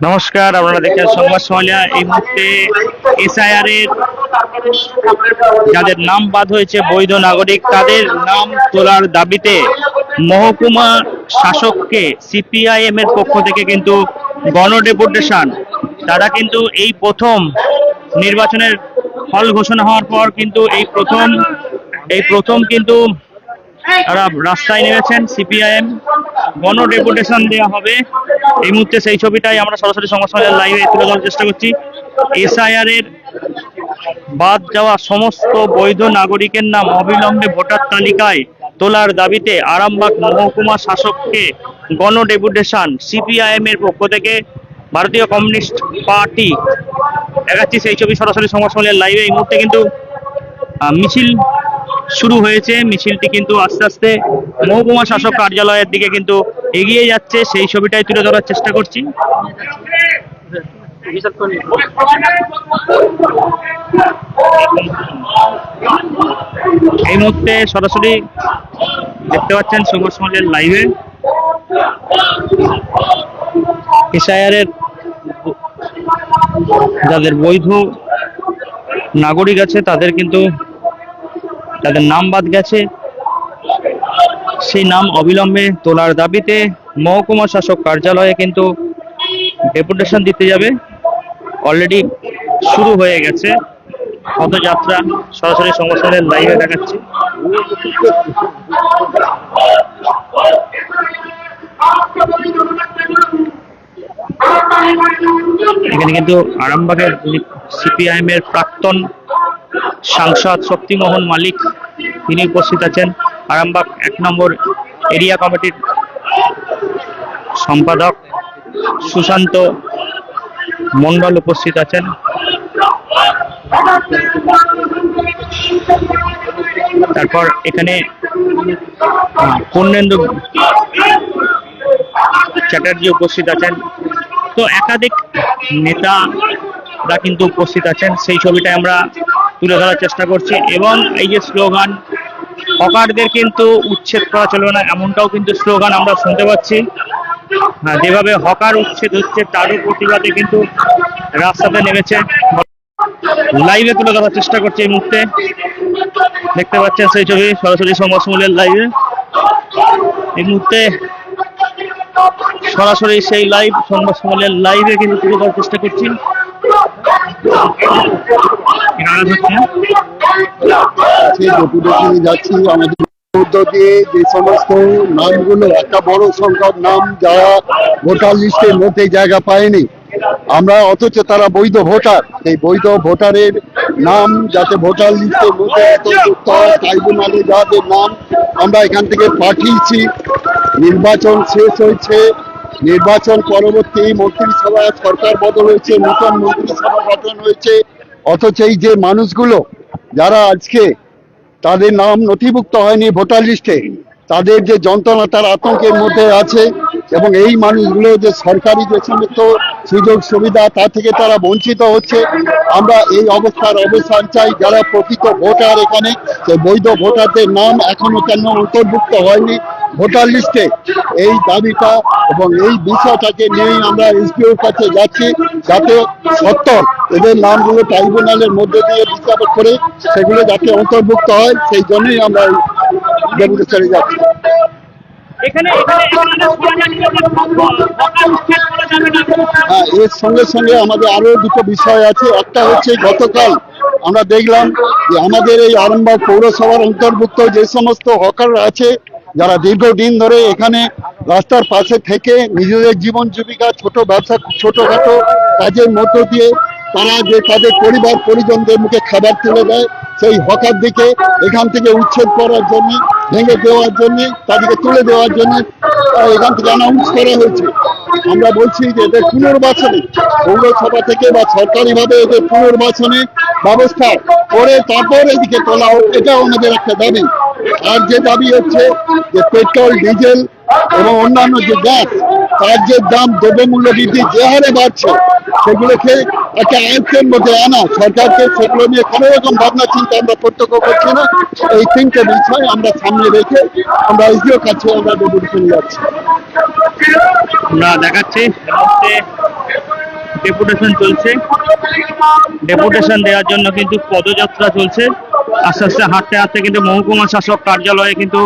নমস্কার, আপনারা দেখছেন সংবাদ সমালিয়া। এই মুহূর্তে এসআইআর এর যাদের নাম বাদ হয়েছে বৈধ নাগরিক, তাদের নাম তোলার দাবিতে মহকুমা শাসককে সিপিআইএম এর পক্ষ থেকে কিন্তু গণ ডেপুটেশন। তারা কিন্তু এই প্রথম নির্বাচনের ফল ঘোষণা হওয়ার পর কিন্তু এই প্রথম কিন্তু তারা রাস্তায় নেমেছেন। সিপিআইএম গণ ডেপুটেশন দেওয়া হবে এই মুহূর্তে, সেই ছবিটাই আমরা সরাসরি সংবাদ সম্মেলনের লাইভে তুলে ধরার চেষ্টা করছি। এসআইআর এর বাদ যাওয়া সমস্ত বৈধ নাগরিকের নাম অবিলম্বে ভোটার তালিকায় তোলার দাবিতে আরামবাগ মহকুমা শাসককে গণ ডেপুটেশন সিপিআইএম এর পক্ষ থেকে ভারতীয় কমিউনিস্ট পার্টি দেখাচ্ছি সেই ছবি সরাসরি সংবাদ সম্মেলনের লাইভে। এই মুহূর্তে কিন্তু মিছিল শুরু হয়েছে। মিছিলটি কিন্তু আস্তে আস্তে মহকুমা শাসক কার্যালয়ের দিকে কিন্তু এগিয়ে যাচ্ছে, সেই ছবিটাই তুলে ধরার চেষ্টা করছি। এই মুহূর্তে সরাসরি দেখতে পাচ্ছেন সংবাদ সমাজের লাইভে এসআইআর এর যাদের বৈধ নাগরিক আছে তাদের কিন্তু তাদের নাম বাদ গেছে, সেই নাম অবিলম্বে তোলার দাবিতে মহকুমা শাসক কার্যালয়ে কিন্তু ডেপুটেশন দিতে যাবে। অলরেডি শুরু হয়ে গেছে পদযাত্রা, সরাসরি সংবাদের লাইভে দেখাচ্ছি। এখানে কিন্তু আরামবাগের সিপিআইএম এর প্রাক্তন সাংসদ শক্তিমোহন মালিক তিনি উপস্থিত আছেন। আরামবাগ 1 নম্বর এরিয়া কমিটির সম্পাদক সুশান্ত মন্ডল উপস্থিত আছেন। তারপর এখানে পূর্ণেন্দু চ্যাটার্জি উপস্থিত আছেন। তো একাধিক নেতারা কিন্তু উপস্থিত আছেন, সেই ছবিটাই আমরা তুলে ধরার চেষ্টা করছি। এবং এই যে স্লোগান, হকারদের কিন্তু উচ্ছেদ করা চলবে না, এমনটাও কিন্তু স্লোগান আমরা শুনতে পাচ্ছি। যেভাবে হকার উচ্ছেদ হচ্ছে তারও প্রতিবাদে কিন্তু রাস্তাতে নেমেছে। লাইভে তুলে ধরার চেষ্টা করছি। এই মুহূর্তে দেখতে পাচ্ছেন সেই ছবি সরাসরি সংবাদ সম্মেলনের লাইভে। এই মুহূর্তে সরাসরি সেই লাইভ সংবাদ সম্মেলনের লাইভে কিন্তু তুলে ধরার চেষ্টা করছি। যাচ্ছি আমাদের মধ্য দিয়ে যে সমস্ত নামগুলো, একটা বড় সংখ্যক নাম যারা ভোটার লিস্টের মধ্যে জায়গা পায়নি, আমরা অথচ তারা বৈধ ভোটার, সেই বৈধ ভোটারের নাম যাতে ভোটার লিস্টের মধ্যে অন্তর্ভুক্ত হয়, ট্রাইব্যুনালে যাদের নাম আমরা এখান থেকে পাঠিয়েছি। নির্বাচন শেষ হয়েছে, নির্বাচন পরবর্তী মন্ত্রিসভা সরকার বদল হয়েছে, নতুন মন্ত্রিসভা গঠন হয়েছে, অথচ এই যে মানুষগুলো যারা আজকে তাদের নাম নথিভুক্ত হয়নি ভোটার লিস্টে, তাদের যে যন্ত্রণা, তার আতঙ্কের মধ্যে আছে। এবং এই মানুষগুলো যে সরকারি যে সমস্ত সুযোগ সুবিধা তা থেকে তারা বঞ্চিত হচ্ছে। আমরা এই অবস্থার অবসান চাই। যারা প্রকৃত ভোটার এখানে, সেই বৈধ ভোটারদের নাম এখনো কেন অন্তর্ভুক্ত হয়নি ভোটার লিস্টে, এই দাবিটা এবং এই বিষয়টাকে নিয়েই আমরা এসপিওর কাছে যাচ্ছি, যাতে সত্তর এদের নামগুলো ট্রাইব্যুনালের মধ্যে দিয়ে বিচার করে সেগুলো যাতে অন্তর্ভুক্ত হয়, সেই জন্যই আমরা ডেপুটেশনে যাচ্ছি। এর সঙ্গে সঙ্গে আমাদের আরো দুটো বিষয় আছে। একটা হচ্ছে গতকাল আমরা দেখলাম যে আমাদের এই আরামবাগ পৌরসভার অন্তর্ভুক্ত যে সমস্ত হকাররা আছে, যারা দীর্ঘদিন ধরে এখানে রাস্তার পাশে থেকে নিজেদের জীবন জীবিকা, ছোট ব্যবসা, ছোটখাটো কাজের মধ্য দিয়ে তারা যে তাদের পরিবার পরিজনদের মুখে খাবার তুলে দেয়, সেই হকার দিকে এখান থেকে উচ্ছেদ করার জন্য, ভেঙে দেওয়ার জন্য, তাদেরকে তুলে দেওয়ার জন্য এখান থেকে অ্যানাউন্স করা হয়েছে। আমরা বলছি যে এদের পুনর্বাসনে পৌরসভা থেকে বা সরকারিভাবে এদের পুনর্বাসনে ব্যবস্থা করে তারপর এদিকে তোলা হোক, এটাও আমাদের একটা দাবি। আর যে দাবি হচ্ছে যে পেট্রোল, ডিজেল এবং অন্যান্য যে গ্যাস, তার যে দাম, দ্রব্যমূল্য বৃদ্ধি যে হারে বাড়ছে, সেগুলোকে একটা আয়ত্তের মধ্যে আনা, সরকারকে সেগুলো নিয়ে কোনো রকম ভাবনা চিন্তা আমরা প্রত্যক্ষ করছি না। এই তিনটে বিষয় আমরা সামনে রেখে আমরা এসডিওর কাছে আমরা ডেপুটেশন যাচ্ছি। আমরা দেখাচ্ছি ডেপুটেশন চলছে, ডেপুটেশন দেওয়ার জন্য কিন্তু পদযাত্রা চলছে। আস্তে আস্তে হাঁটতে হাঁটতে কিন্তু মহকুমা শাসক কার্যালয়ে কিন্তু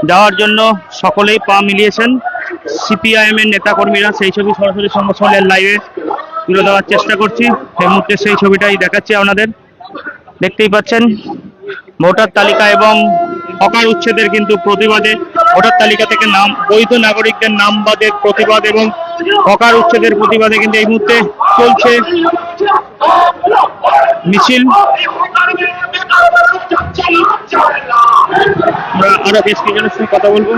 যাওয়ার জন্য সকলেই পা মিলিয়েছেন। সিপিআইএম এর নেতাকর্মীরা সেই ছবি সরাসরি সংবাদ লাইভে তুলে দেওয়ার চেষ্টা করছি। এই মুহূর্তে সেই ছবিটাই দেখাচ্ছি আপনাদের। দেখতেই পাচ্ছেন ভোটার তালিকা এবং হকার উচ্ছেদের কিন্তু প্রতিবাদে, ভোটার তালিকা থেকে নাম বৈধ নাগরিকদের নাম বাদের প্রতিবাদ এবং হকার উচ্ছেদের প্রতিবাদে কিন্তু এই মুহূর্তে চলছে মিছিল। আমরা আরো বেশ কিছুজনের সঙ্গে কথা বলবো।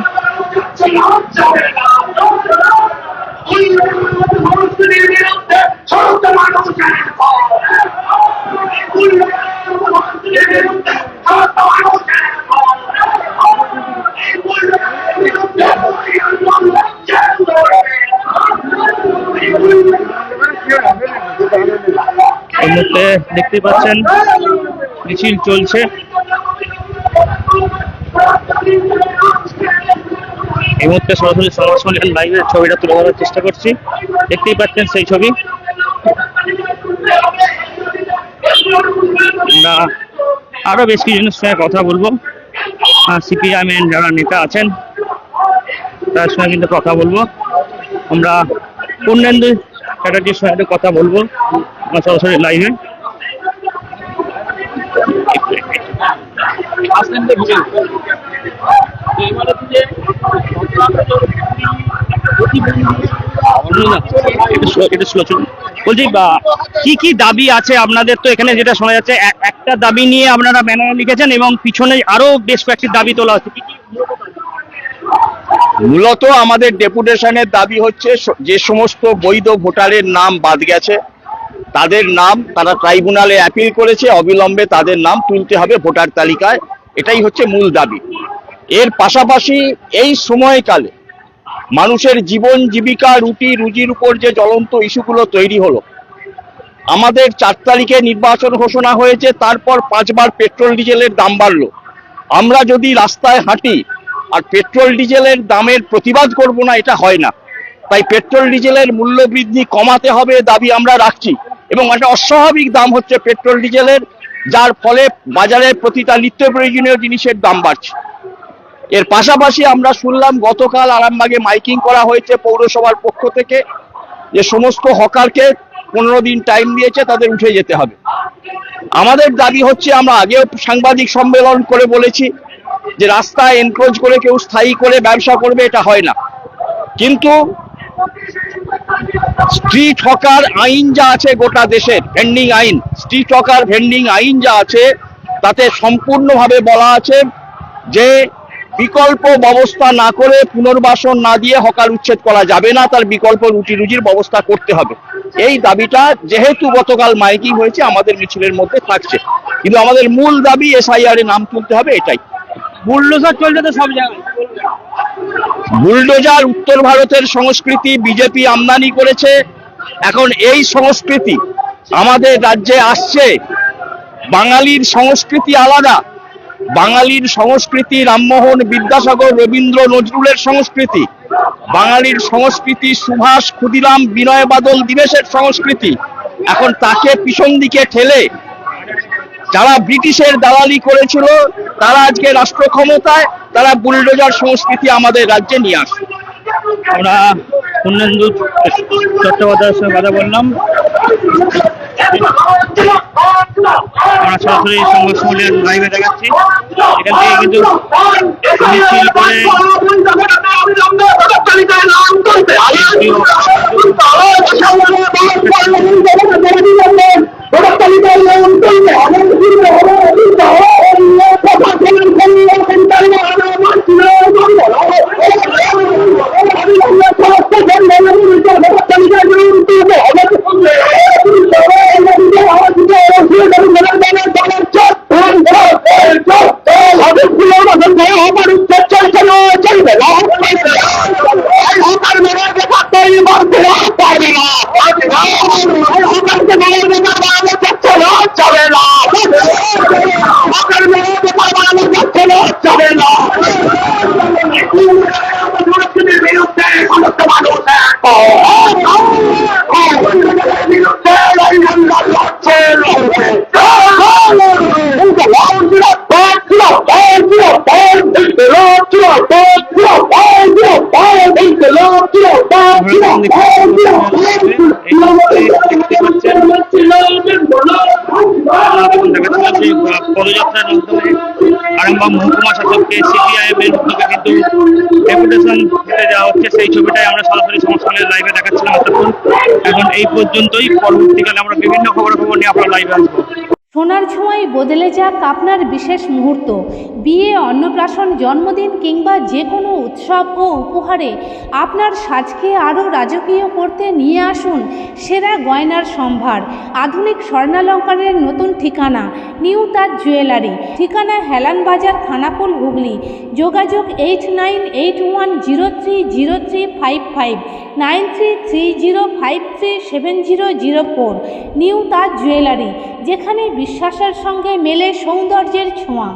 এই মুহূর্তে দেখতে পাচ্ছেন মিছিল চলছে। এই মুহূর্তে সরাসরি সংবাদ লাইভের ছবিটা তুলে ধরার চেষ্টা করছি। দেখতেই পাচ্ছেন সেই ছবি। আমরা আরো বেশ কিছুজনের সঙ্গে কথা বলবো। সিপিআইএম এর যারা নেতা আছেন তার সঙ্গে কিন্তু কথা বলবো। আমরা পূর্ণেন্দু চ্যাটার্জির সঙ্গে কথা বলবো সরাসরি লাইভে। বলছি কি কি দাবি আছে আপনাদের? তো এখানে যেটা শোনা যাচ্ছে একটা দাবি নিয়ে আপনারা ব্যানার লিখেছেন এবং পিছনে আরো বেশ কয়েকটি দাবি তোলা হচ্ছে। মূলত আমাদের ডেপুটেশনের দাবি হচ্ছে যে সমস্ত বৈধ ভোটারের নাম বাদ গেছে তাদের নাম তারা ট্রাইব্যুনালে অ্যাপিল করেছে, অবিলম্বে তাদের নাম তুলতে হবে ভোটার তালিকায়। এটাই হচ্ছে মূল দাবি। এর পাশাপাশি এই সময়কালে মানুষের জীবন জীবিকা রুটি রুজির উপর যে জ্বলন্ত ইস্যুগুলো তৈরি হলো, আমাদের 4 তারিখে নির্বাচন ঘোষণা হয়েছে, তারপর 5 বার পেট্রোল ডিজেলের দাম বাড়লো। আমরা যদি রাস্তায় হাঁটি আর পেট্রোল ডিজেলের দামের প্রতিবাদ করব না, এটা হয় না। তাই পেট্রোল ডিজেলের মূল্য বৃদ্ধি কমাতে হবে দাবি আমরা রাখছি। এবং একটা অস্বাভাবিক দাম হচ্ছে পেট্রোল ডিজেলের, যার ফলে বাজারে প্রতিটা নিত্য প্রয়োজনীয় জিনিসের দাম বাড়ছে। এর পাশাপাশি আমরা শুনলাম গতকাল আরামবাগে মাইকিং করা হয়েছে পৌরসভার পক্ষ থেকে, যে সমস্ত হকারকে 15 দিন টাইম দিয়েছে, তাদের উঠে যেতে হবে। আমাদের দাবি হচ্ছে, আমরা আগেও সাংবাদিক সম্মেলন করে বলেছি যে রাস্তায় এনক্রোচ করে কেউ স্থায়ী করে ব্যবসা করবে, এটা হয় না। কিন্তু স্ট্রিট হকার আইন যা আছে গোটা দেশের, ভেন্ডিং আইন, স্ট্রিট হকার ভেন্ডিং আইন যা আছে, তাতে সম্পূর্ণভাবে বলা আছে যে বিকল্প ব্যবস্থা না করে, পুনর্বাসন না দিয়ে হকার উচ্ছেদ করা যাবে না, তার বিকল্প রুটি রুজির ব্যবস্থা করতে হবে। এই দাবিটা যেহেতু গতকাল মাইকিং হয়েছে আমাদের মিছিলের মধ্যে থাকছে, কিন্তু আমাদের মূল দাবি এসআইআর এ নাম তুলতে হবে, এটাই। বুলডোজার চলছে তো সব জায়গায়। বুলডোজার উত্তর ভারতের সংস্কৃতি বিজেপি আমদানি করেছে। এখন এই সংস্কৃতি আমাদের রাজ্যে আসছে। বাঙালির সংস্কৃতি আলাদা। বাঙালির সংস্কৃতি রামমোহন বিদ্যাসাগর রবীন্দ্র নজরুলের সংস্কৃতি। বাঙালির সংস্কৃতি সুভাষ ক্ষুদিরাম বিনয় বাদল দিবেশের সংস্কৃতি। এখন তাকে পিছন দিকে ঠেলে যারা ব্রিটিশের দালালি করেছিল তারা আজকে রাষ্ট্র ক্ষমতায়, তারা বুলডোজার সংস্কৃতি আমাদের রাজ্যে নিয়ে আসে। আমরা পূর্ণেন্দু চট্টোপাধ্যায়ের সঙ্গে কথা বললাম। আমরা সরাসরি সংবাদ সম্মেলন লাইভে দেখাচ্ছি। এখান থেকে কিন্তু মিছিল করে চলবে পদযাত্রার মাধ্যমে আরামবাগ মহকুমা শাসককে সিপিআইএম এর উদ্যোগে কিন্তু ডেপুটেশন দিতে যাওয়া হচ্ছে, সেই ছবিটাই আমরা সরাসরি সংস্করণের লাইভে দেখাচ্ছিলাম এতক্ষণ। এখন এই পর্যন্তই, পরবর্তীকালে আমরা বিভিন্ন খবর নিয়ে আপনার লাইভে আসবো। সোনার ছোঁয়ায় বদলে যাক আপনার বিশেষ মুহূর্ত। বিয়ে, অন্নপ্রাশন, জন্মদিন কিংবা যে কোনো উৎসব ও উপহারে আপনার সাজকে আরও রাজকীয় করতে নিয়ে আসুন সেরা গয়নার সম্ভার। আধুনিক স্বর্ণালঙ্কারের নতুন ঠিকানা নিউ তাজ জুয়েলারি। ঠিকানা হেলান বাজার, খানাকুল, হুগলি। যোগাযোগ 8981030355 9330537004। নিউ তাজ জুয়েলারি, যেখানে বিশ্বাসের সঙ্গে মেলে সৌন্দর্যের ছোঁয়া।